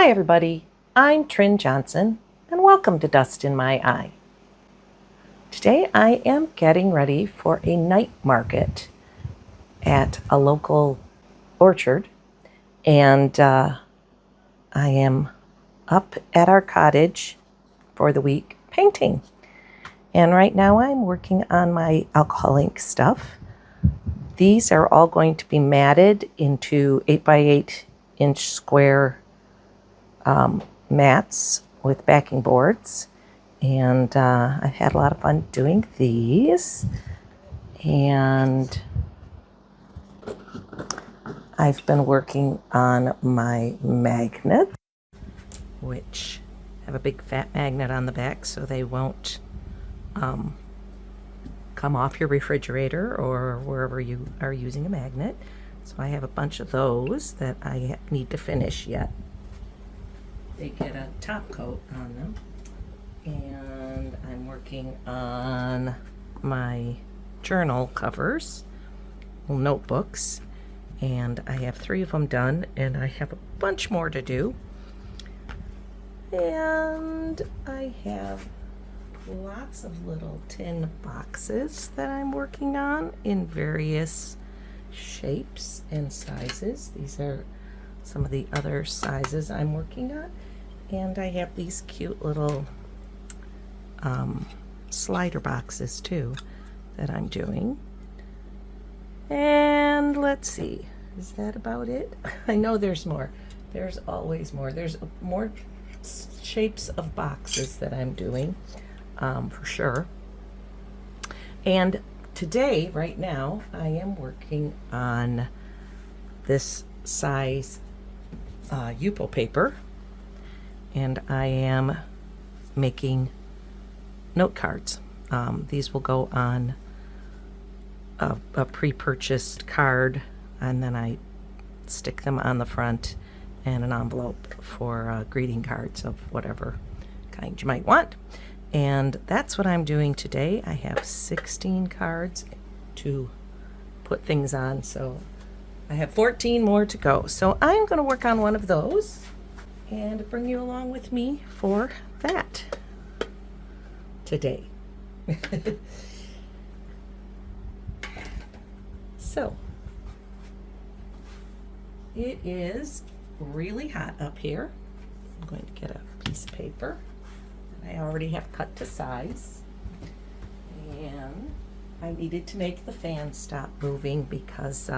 Hi everybody, I'm Trin Johnson and welcome to Dust in My Eye. Today I am getting ready for a night market at a local orchard, and I am up at our cottage for the week painting. And right now I'm working on my alcohol ink stuff. These are all going to be matted into 8x8-inch square mats with backing boards, and I've had a lot of fun doing these. And I've been working on my magnet, which have a big fat magnet on the back so they won't come off your refrigerator or wherever you are using a magnet. So I have a bunch of those that I need to finish yet. They get a top coat on them. And I'm working on my journal covers, notebooks, and I have 3 of them done, and I have a bunch more to do. And I have lots of little tin boxes that I'm working on in various shapes and sizes. These are some of the other sizes I'm working on. And I have these cute little slider boxes too that I'm doing. And let's see, is that about it? I know there's more. There's always more. There's more shapes of boxes that I'm doing, for sure. And today, right now, I am working on this size Yupo paper, and I am making note cards. These will go on a pre-purchased card, and then I stick them on the front and an envelope for greeting cards of whatever kind you might want. And that's what I'm doing today. I have 16 cards to put things on, so I have 14 more to go. So I'm going to work on one of those and bring you along with me for that today. So it is really hot up here. I'm going to get a piece of paper that I already have cut to size, and I needed to make the fan stop moving because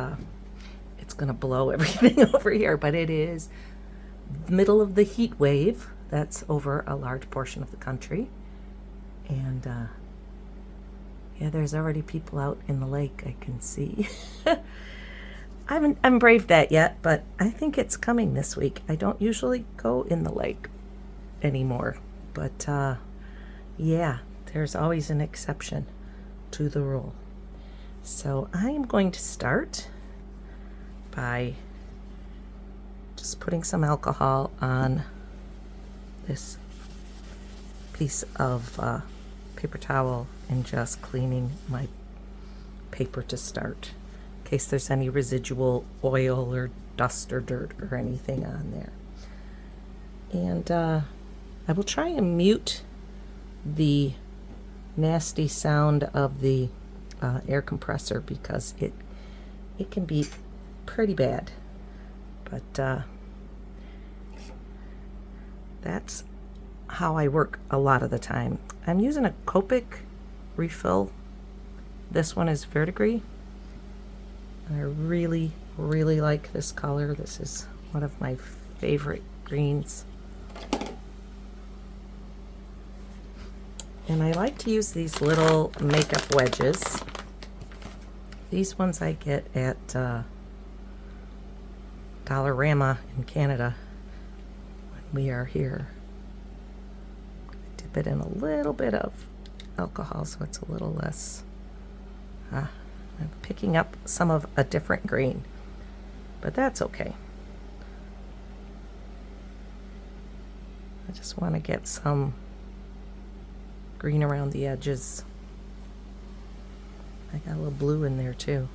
it's going to blow everything over here. But it is middle of the heat wave that's over a large portion of the country, and yeah, there's already people out in the lake, I can see. I haven't braved that yet, but I think it's coming this week. I don't usually go in the lake anymore, but yeah, there's always an exception to the rule. So I am going to start by just putting some alcohol on this piece of paper towel and just cleaning my paper to start, in case there's any residual oil or dust or dirt or anything on there. And I will try and mute the nasty sound of the air compressor because it can be pretty bad. But that's how I work a lot of the time. I'm using a Copic refill. This one is verdigris. I really, really like this color. This is one of my favorite greens. And I like to use these little makeup wedges. These ones I get at Dollarama in Canada when we are here. Dip it in a little bit of alcohol so it's a little less. I'm picking up some of a different green, but that's okay. I just want to get some green around the edges. I got a little blue in there too.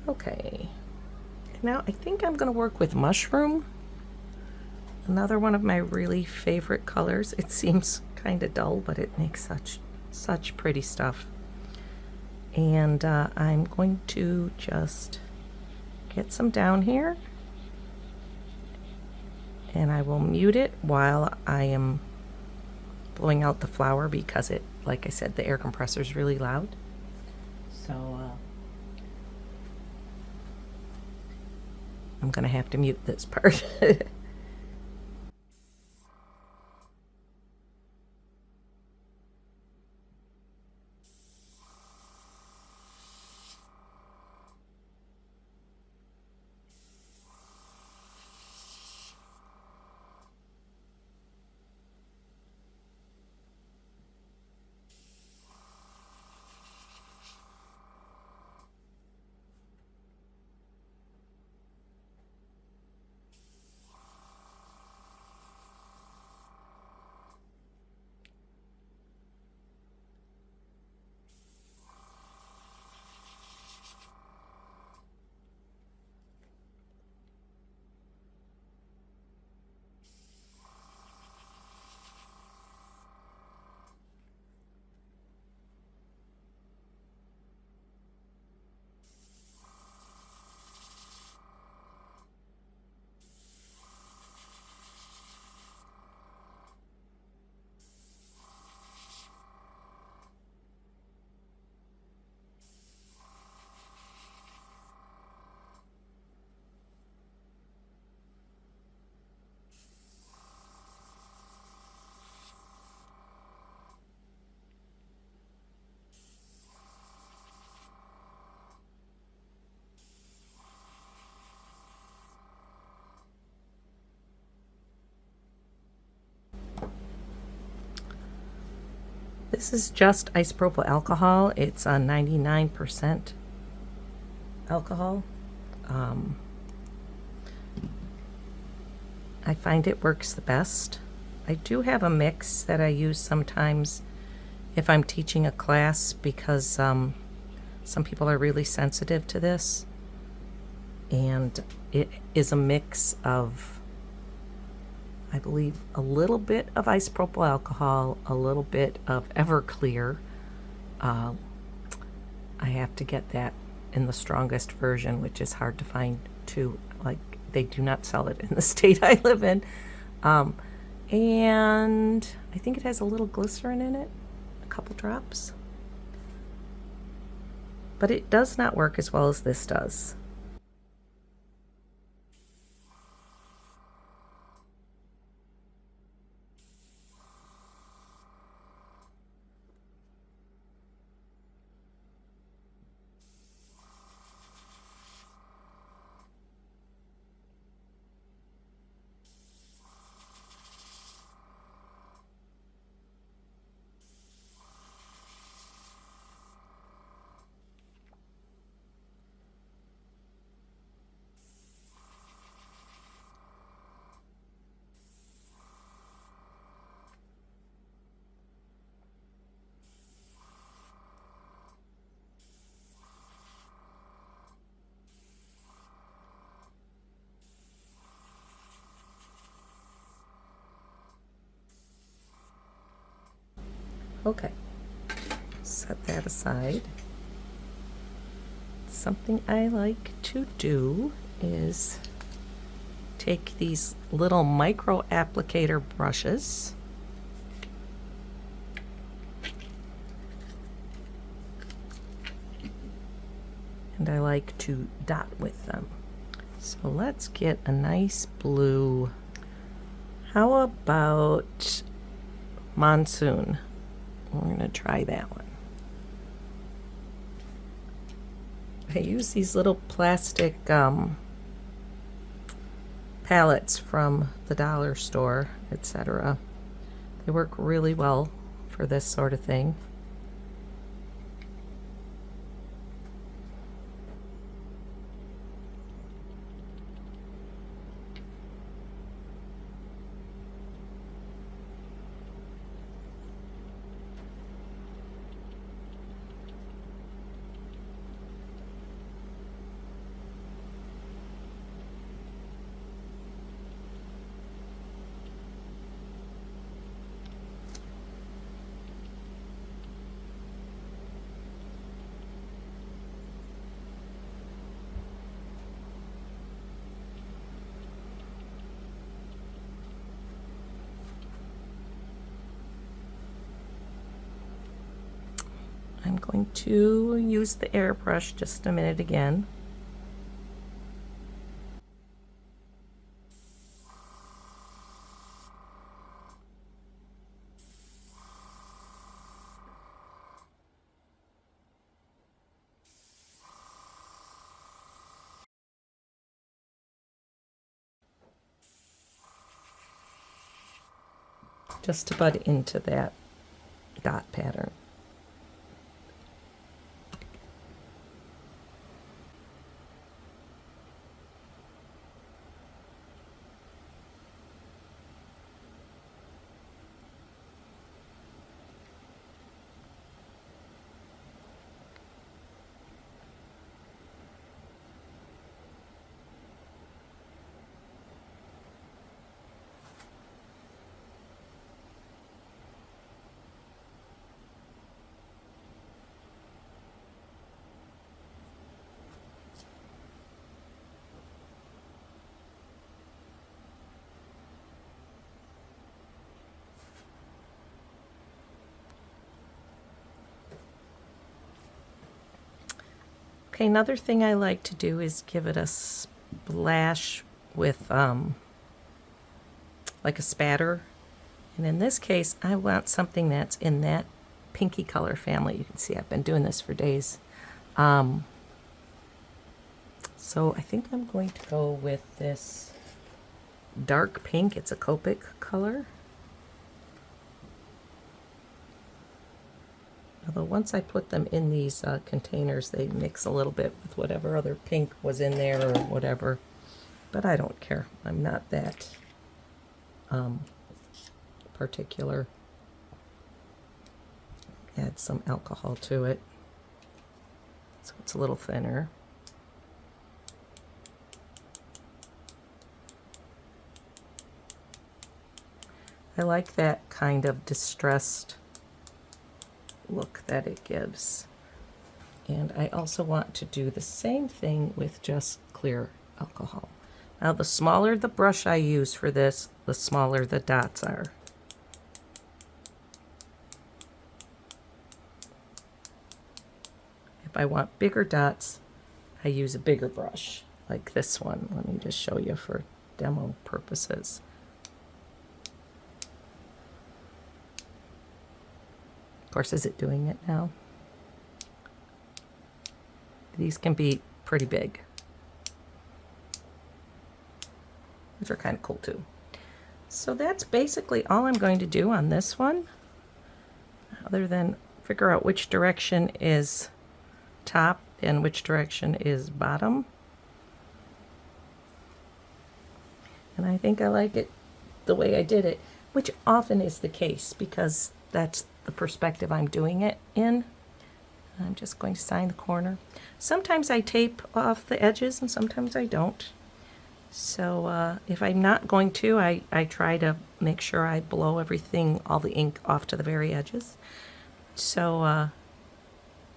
Okay, Now I think I'm going to work with mushroom. Another one of my really favorite colors. It seems kind of dull, but it makes such pretty stuff. And I'm going to just get some down here, and I will mute it while I am blowing out the flower because it, like I said, the air compressor is really loud. So I'm gonna have to mute this part. This is just isopropyl alcohol. It's a 99% alcohol. I find it works the best. I do have a mix that I use sometimes if I'm teaching a class because some people are really sensitive to this. And it is a mix of, I believe, a little bit of isopropyl alcohol, a little bit of Everclear. I have to get that in the strongest version, which is hard to find too. Like, they do not sell it in the state I live in. And I think it has a little glycerin in it, a couple drops. But it does not work as well as this does. Okay, set that aside. Something I like to do is take these little micro applicator brushes and I like to dot with them. So let's get a nice blue. How about Monsoon? We're going to try that one. I use these little plastic palettes from the dollar store, etc. They work really well for this sort of thing. I'm going to use the airbrush just a minute again. Just to butt into that dot pattern. Okay, another thing I like to do is give it a splash with like a spatter. And in this case, I want something that's in that pinky color family. You can see I've been doing this for days. So I think I'm going to go with this dark pink. It's a Copic color. Although once I put them in these containers, they mix a little bit with whatever other pink was in there or whatever. But I don't care. I'm not that particular. Add some alcohol to it so it's a little thinner. I like that kind of distressed look that it gives. And I also want to do the same thing with just clear alcohol. Now the smaller the brush I use for this, the smaller the dots are. If I want bigger dots, I use a bigger brush like this one. Let me just show you for demo purposes. Of course, is it doing it now? These can be pretty big, which are kind of cool too. So that's basically all I'm going to do on this one, other than figure out which direction is top and which direction is bottom. And I think I like it the way I did it, which often is the case because that's the perspective I'm doing it in. I'm just going to sign the corner. Sometimes I tape off the edges and sometimes I don't. So if I'm not going to, I try to make sure I blow everything, all the ink off to the very edges. So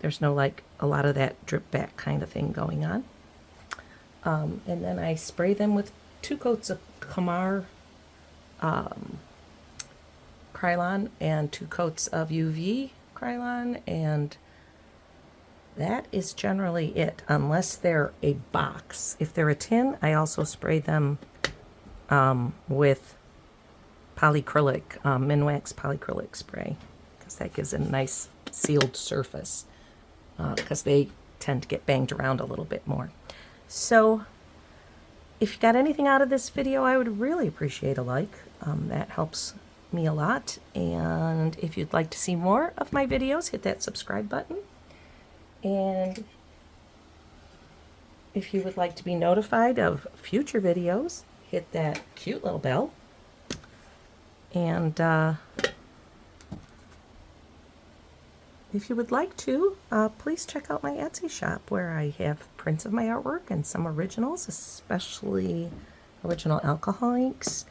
there's no like a lot of that drip back kind of thing going on. And then I spray them with 2 coats of Kamar Krylon and 2 coats of UV Krylon, and that is generally it, unless they're a box. If they're a tin, I also spray them with polyacrylic, Minwax polyacrylic spray, because that gives it a nice sealed surface, because they tend to get banged around a little bit more. So if you got anything out of this video, I would really appreciate a like. That helps me a lot. And if you'd like to see more of my videos, hit that subscribe button. And if you would like to be notified of future videos, hit that cute little bell. And if you would like to, please check out my Etsy shop where I have prints of my artwork and some originals, especially original alcohol inks,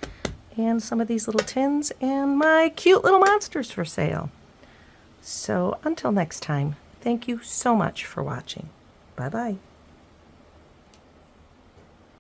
and some of these little tins, and my cute little monsters for sale. So until next time, thank you so much for watching. Bye-bye.